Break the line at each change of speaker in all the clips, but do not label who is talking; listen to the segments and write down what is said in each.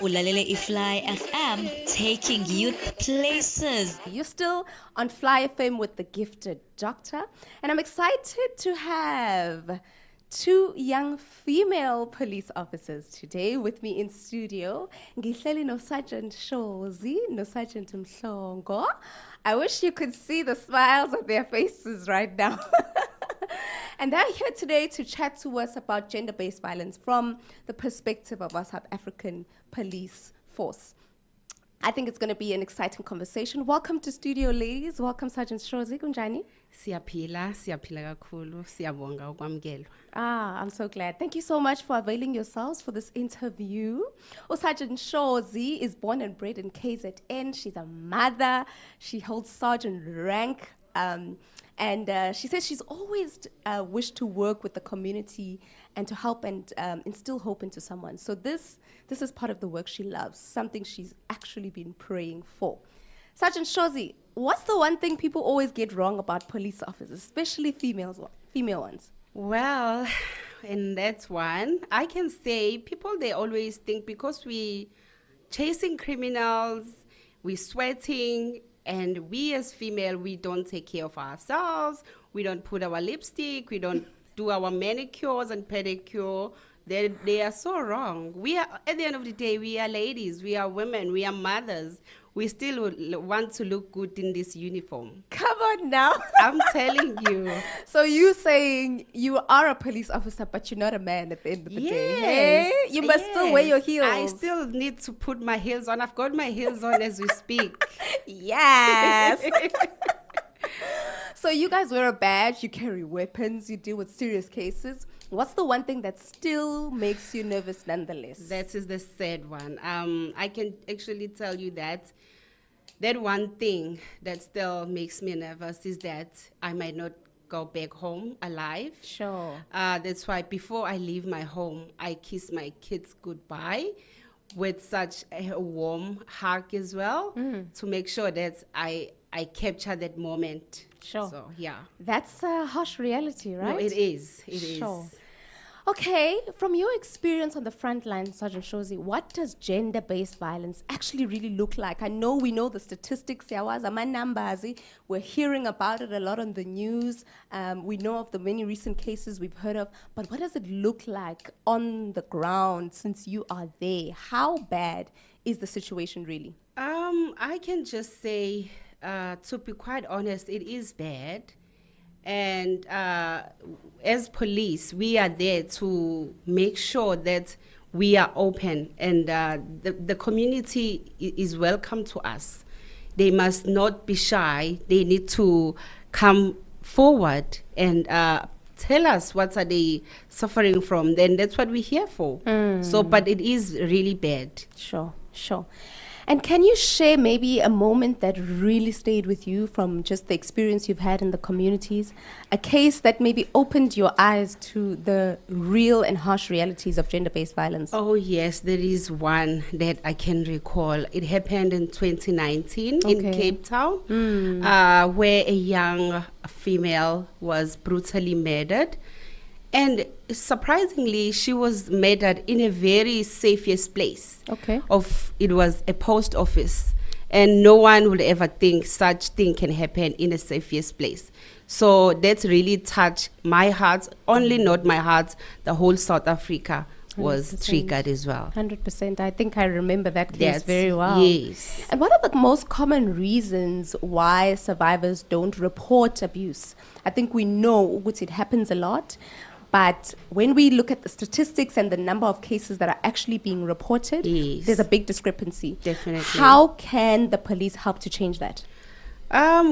Ulalele Ifly FM, taking you places.
You're still on Fly FM with the gifted doctor, and I'm excited to have two young female police officers today with me in studio. Ngihleli no Seargent Shozi, no Seargent Nonhlanhla. I wish you could see the smiles on their faces right now. And they're here today to chat to us about gender-based violence from the perspective of our South African police force. I think it's going to be an exciting conversation. Welcome to studio, ladies. Welcome, Sergeant Shozi. Kunjani?
Siyaphila kakhulu, siyabonga ukwamkelwa.
I'm so glad. Thank you so much for availing yourselves for this interview. Sergeant Shozi is born and bred in KZN. She's a mother. She holds sergeant rank. And she says she's always wished to work with the community and to help and instill hope into someone. So this is part of the work she loves, something she's actually been praying for. Sergeant Shozi, what's the one thing people always get wrong about police officers, especially female ones?
Well, and that's one. I can say people, they always think because we chasing criminals, we sweating, and we as female, we don't take care of ourselves. We don't put our lipstick. We don't do our manicures and pedicure. They are so wrong. We are, at the end of the day, we are ladies. We are women. We are mothers. We still want to look good in this uniform.
Come on now.
I'm telling you.
So you saying you are a police officer, but you're not a man at the end of the day. Hey? You must still wear your heels.
I still need to put my heels on. I've got my heels on as we speak.
Yes. So you guys wear a badge, you carry weapons, you deal with serious cases. What's the one thing that still makes you nervous nonetheless?
That is the sad one. I can actually tell you that one thing that still makes me nervous is that I might not go back home alive.
Sure.
That's why before I leave my home, I kiss my kids goodbye with such a warm hug as well to make sure that I capture that moment.
Sure.
So, yeah.
That's a harsh reality, right?
No, it is. It
Sure.
is.
Okay, from your experience on the front line, Sergeant Shozi, what does gender-based violence actually really look like? We know the statistics, my numbers, we're hearing about it a lot on the news. We know of the many recent cases we've heard of, but what does it look like on the ground since you are there? How bad is the situation really?
I can just say, to be quite honest, it is bad. And as police, we are there to make sure that we are open and the community is welcome to us. They must not be shy. They need to come forward and tell us what are they suffering from. Then that's what we're here for. So, but it is really bad.
Sure. And can you share maybe a moment that really stayed with you from just the experience you've had in the communities? A case that maybe opened your eyes to the real and harsh realities of gender-based violence?
Oh, yes, there is one that I can recall. It happened in 2019 in Cape Town, where a young female was brutally murdered. And surprisingly, she was murdered in a very safest place.
Okay.
It was a post office. And no one would ever think such thing can happen in a safest place. So that really touched my heart. Only not my heart, the whole South Africa was
100%.
Triggered as well.
100%. I think I remember that case very well.
Yes.
And what are the most common reasons why survivors don't report abuse? I think we know it happens a lot. But when we look at the statistics and the number of cases that are actually being reported, there's a big discrepancy.
Definitely.
How can the police help to change that?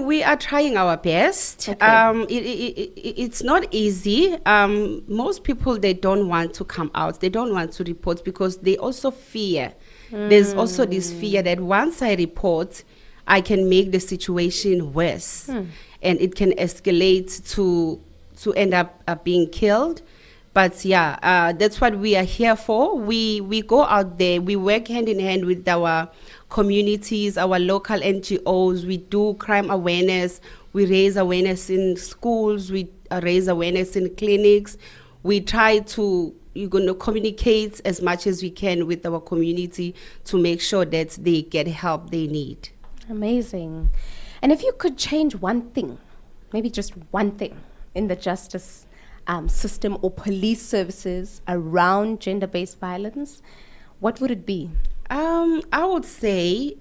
We are trying our best.
Okay.
It's not easy. Most people, they don't want to come out. They don't want to report because they also fear. There's also this fear that once I report, I can make the situation worse. And it can escalate to end up being killed. But yeah, that's what we are here for. We go out there, we work hand in hand with our communities, our local NGOs. We do crime awareness. We raise awareness in schools. We raise awareness in clinics. We try to to communicate as much as we can with our community to make sure that they get help they need.
Amazing. And if you could change one thing, maybe just one thing in the justice system or police services around gender-based violence, what would it be?
I would say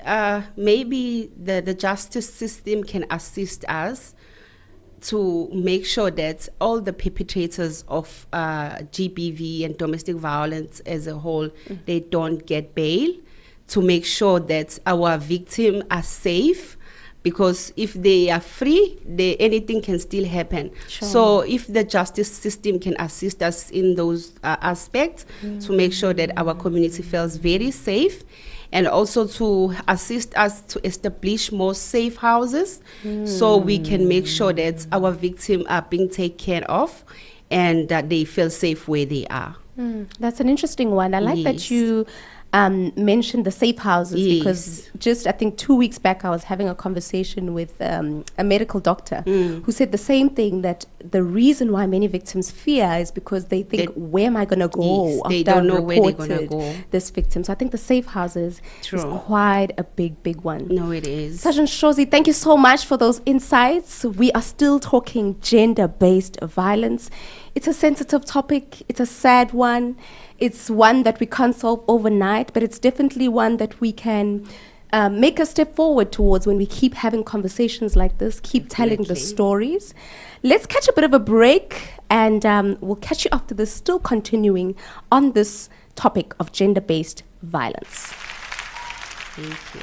maybe the justice system can assist us to make sure that all the perpetrators of GBV and domestic violence as a whole, they don't get bail, to make sure that our victims are safe, because if they are free, anything can still happen.
Sure.
So if the justice system can assist us in those aspects to make sure that our community feels very safe, and also to assist us to establish more safe houses so we can make sure that our victims are being taken care of and that they feel safe where they are.
That's an interesting one. I like that
Yes.
you mentioned the safe houses, because just I think 2 weeks back I was having a conversation with a medical doctor who said the same thing, that the reason why many victims fear is because they think, where am I going to go
Yes,
after
they don't know
I've
where they're gonna
reported
go.
this victim? So I think the safe houses is
True.
quite a big one.
No, it is.
Sergeant Shozi, thank you so much for those insights. We are still talking gender-based violence. It's a sensitive topic. It's a sad one. It's one that we can't solve overnight, but it's definitely one that we can make a step forward towards when we keep having conversations like this, keep telling the
Definitely.
stories. Let's catch a bit of a break, and we'll catch you after this, still continuing on this topic of gender-based violence.
Thank you.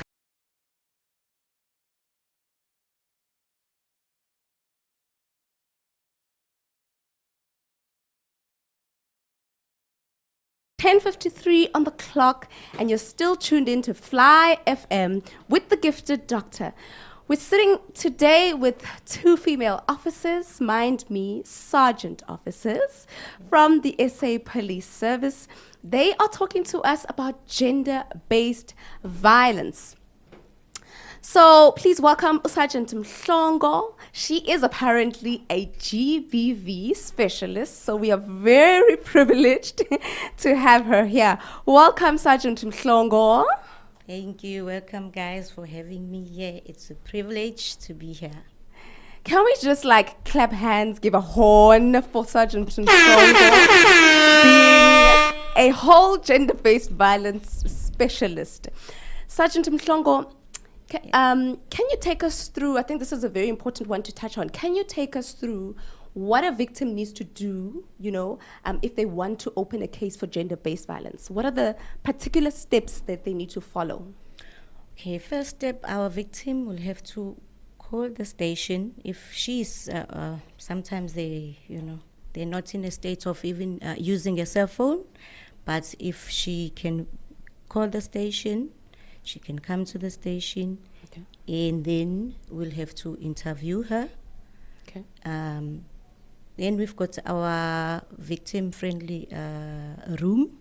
10:53 on the clock, and you're still tuned in to Fly FM with the gifted doctor. We're sitting today with two female officers, mind me, sergeant officers from the SA Police Service. They are talking to us about gender-based violence. So please welcome Seargent Nonhlanhla. She is apparently a GBV specialist, so we are very privileged to have her here. Welcome, Seargent Nonhlanhla.
Thank you. Welcome, guys, for having me here. It's a privilege to be here.
Can we just clap hands, give a horn for Seargent Nonhlanhla being a whole gender-based violence specialist? Sergeant Nonhlanhla, can you take us through, I think this is a very important one to touch on, can you take us through what a victim needs to do, if they want to open a case for gender-based violence? What are the particular steps that they need to follow?
Okay, first step, our victim will have to call the station. If she's, sometimes they're not in a state of even using a cell phone, but if she can call the station, she can come to the station,
Okay.
and then we'll have to interview her.
Okay.
Then we've got our victim-friendly room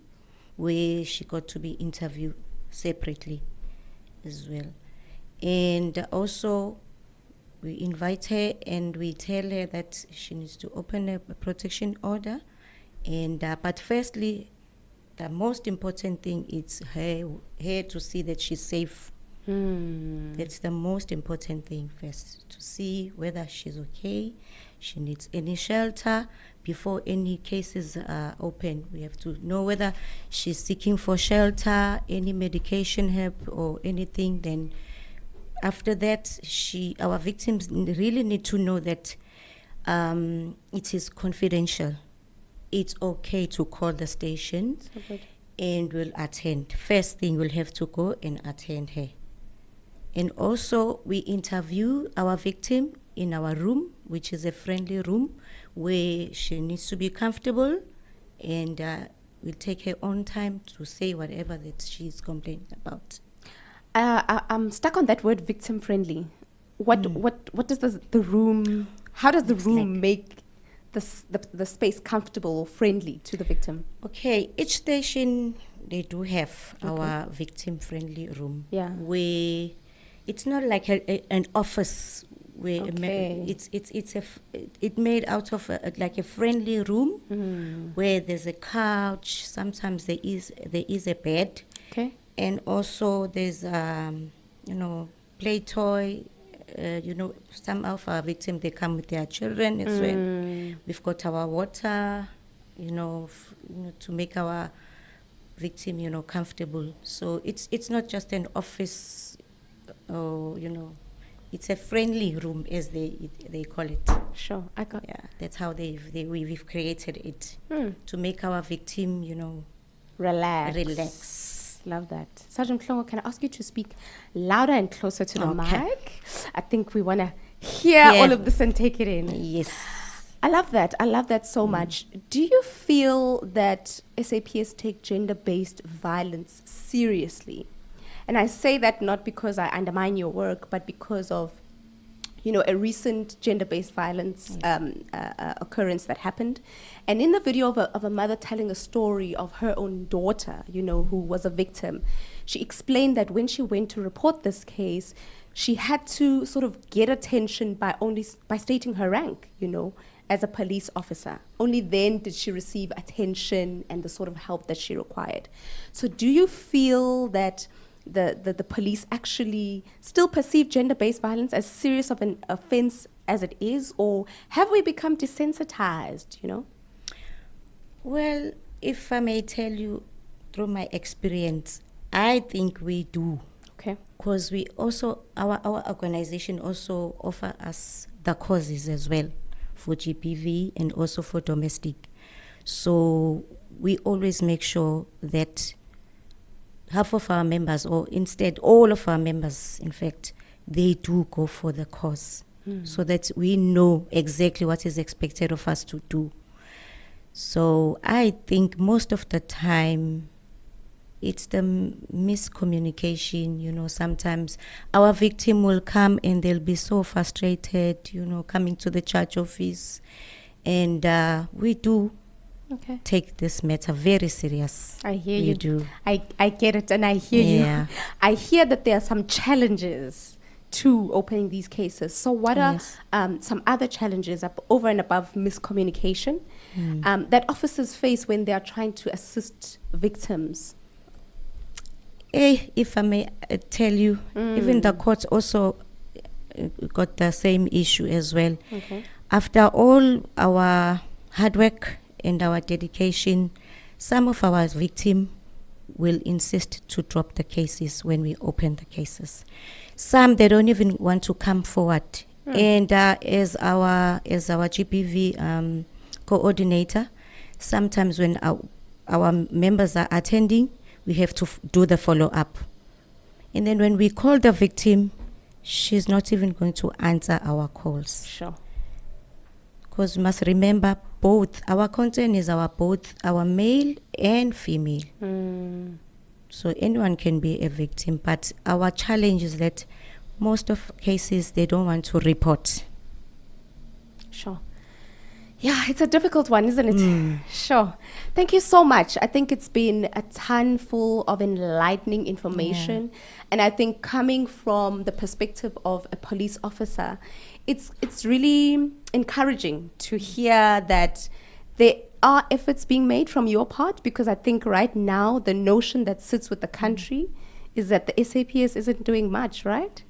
where she got to be interviewed separately as well. And also, we invite her and we tell her that she needs to open a protection order. And but firstly, the most important thing is her to see that she's safe. That's the most important thing first, to see whether she's okay, she needs any shelter. Before any cases are open, we have to know whether she's seeking for shelter, any medication help or anything. Then after that, our victims really need to know that it is confidential. It's okay to call the station,
So good.
and we'll attend. First thing, we'll have to go and attend her. And also, we interview our victim in our room, which is a friendly room, where she needs to be comfortable, and we'll take her own time to say whatever that she's complaining about.
I'm stuck on that word, victim friendly. What does the room, how does the
It's
room make the space comfortable or friendly to the victim?
Okay, each station, they do have our victim-friendly room.
Yeah.
Where it's not like an office where
Okay.
it made out of like a friendly room where there's a couch. Sometimes there is a bed,
Okay.
and also there's play toy. Some of our victims, they come with their children as well. We've got our water, to make our victim, comfortable. So it's not just an office, it's a friendly room, as they call it.
Sure. I got.
Yeah, that's how we've created it to make our victim, relax.
Love that. Sergeant Nonhlanhla, can I ask you to speak louder and closer to the
Okay.
mic? I think we want to hear
Yeah.
all of this and take it in.
Yes.
I love that. I love that so much. Do you feel that SAPS take gender-based violence seriously? And I say that not because I undermine your work, but because of, a recent gender-based violence occurrence that happened. And in the video of a mother telling a story of her own daughter, who was a victim, she explained that when she went to report this case, she had to sort of get attention by stating her rank, as a police officer. Only then did she receive attention and the sort of help that she required. So do you feel that the police actually still perceive gender-based violence as serious of an offense as it is, or have we become desensitized,
Well, if I may tell you through my experience, I think we do.
Okay.
Because we also, our organization also offer us the causes as well for GBV and also for domestic. So we always make sure that half of our members, or instead all of our members, in fact, they do go for the cause so that we know exactly what is expected of us to do. So I think most of the time it's the miscommunication. Sometimes our victim will come and they'll be so frustrated, coming to the church office. And we do take this matter very serious.
I hear
We
you.
do.
I get it, and I hear
Yeah.
you. I hear that there are some challenges to opening these cases. So what
Yes.
are some other challenges over and above miscommunication that officers face when they are trying to assist victims?
If I may tell you, even the courts also got the same issue as well.
Okay.
After all our hard work and our dedication, some of our victims will insist to drop the cases when we open the cases. Some, they don't even want to come forward. And as our GBV coordinator, sometimes when our members are attending, we have to do the follow-up. And then when we call the victim, she's not even going to answer our calls.
Sure.
Because we must remember, both our concern is both our male and female. So anyone can be a victim, but our challenge is that most of cases they don't want to report.
Sure. Yeah, it's a difficult one, isn't it? Sure. Thank you so much. I think it's been a ton full of enlightening information. And I think coming from the perspective of a police officer, it's really encouraging to hear that there are efforts being made from your part, because I think right now the notion that sits with the country is that the SAPS isn't doing much, right?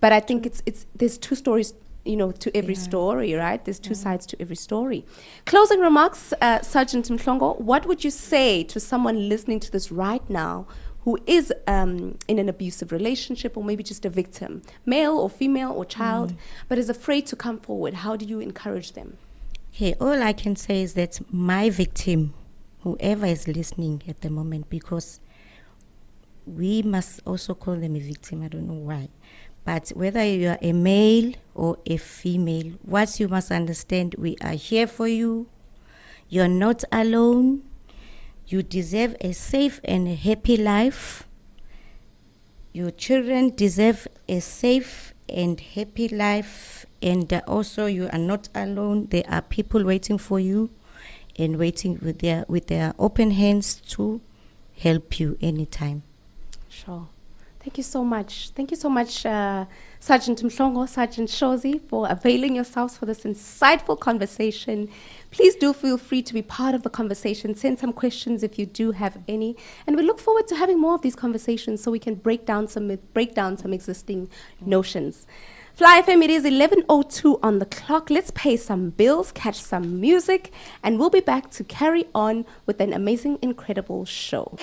But I think there's two stories, to every story, right? There's two sides to every story. Closing remarks, Seargent Nonhlanhla, what would you say to someone listening to this right now who is in an abusive relationship, or maybe just a victim, male or female or child, but is afraid to come forward? How do you encourage them?
Okay, all I can say is that my victim, whoever is listening at the moment, because we must also call them a victim, I don't know why. But whether you are a male or a female, what you must understand, we are here for you. You're not alone. You deserve a safe and a happy life. Your children deserve a safe and happy life. And also you are not alone. There are people waiting for you and waiting with their open hands to help you anytime.
Sure. Thank you so much. Thank you so much, Sergeant Nonhlanhla, Sergeant Shozi, for availing yourselves for this insightful conversation. Please do feel free to be part of the conversation. Send some questions if you do have any. And we look forward to having more of these conversations so we can break down some existing notions. Fly FM, it is 11:02 on the clock. Let's pay some bills, catch some music, and we'll be back to carry on with an amazing, incredible show.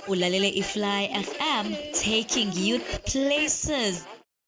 Ulalele Ifly FM, taking you places.